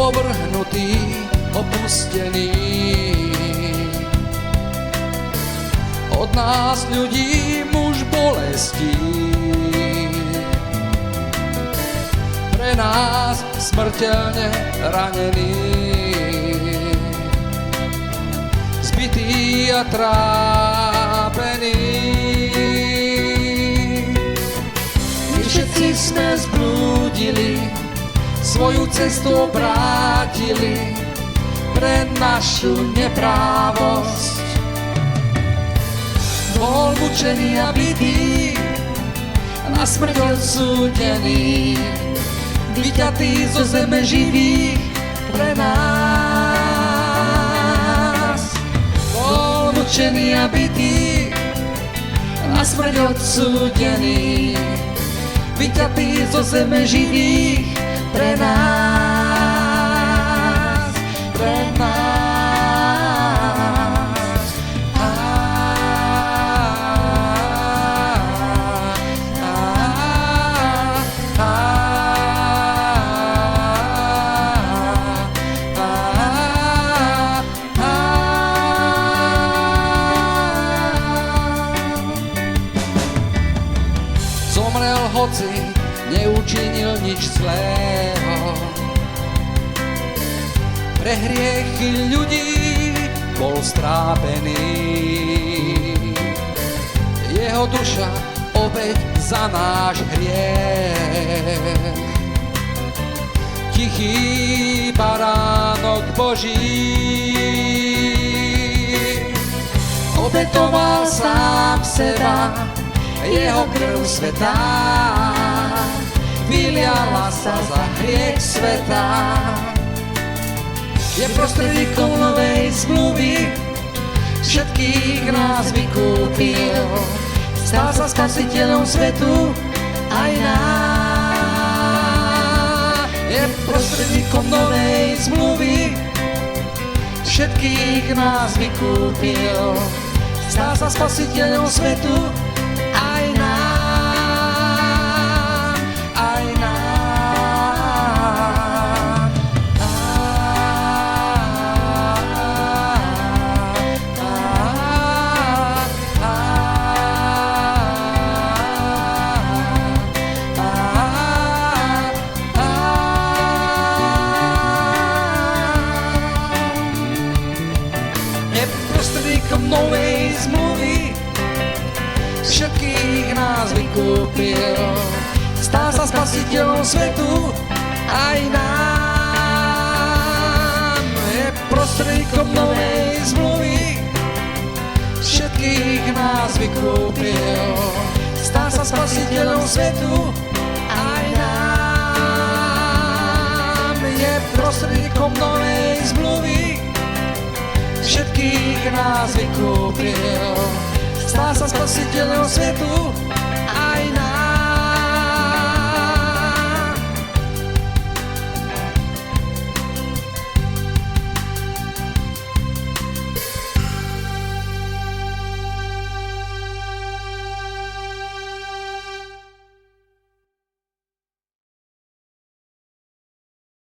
ovrhnutý, opustený. Od nás ľudí muž bolestí, pre nás smrteľne ranený, zbitý a trápený. My všetci sme zblúdili, svoju cestu obrátili pre našu neprávosť. Bol mučený a bitý, na smrť odsúdený, vyťatý zo zeme živých pre nás. Bol mučený a bitý, na smrť odsúdený, vyťatý zo zeme živých pre nás, pre nás. Zomrel, hoci neučinil nič zlého. Pre hriechy ľudí bol strápený. Jeho duša obeť za náš hriech. Tichý baránok Boží obetoval sám seba, jeho krv svätá vyliala sa za hriech sveta. Je prostredníkom novej zmluvy, všetkých nás vykúpil, stal sa spasiteľom svetu aj nás. Je prostredníkom novej zmluvy, všetkých nás vykúpil, stal sa spasiteľom svetu aj nám. Prostredníkom novej zmluvy, všetkých nás vykúpil, stal sa spasiteľom svetu aj nám. Je prostredníkom novej zmluvy, všetkých nás vykúpil, stal sa spasiteľom svetu aj nám. Je prostredníkom novej zmluvy, všetkých nás vykúpil, stal sa spasiteľom svetu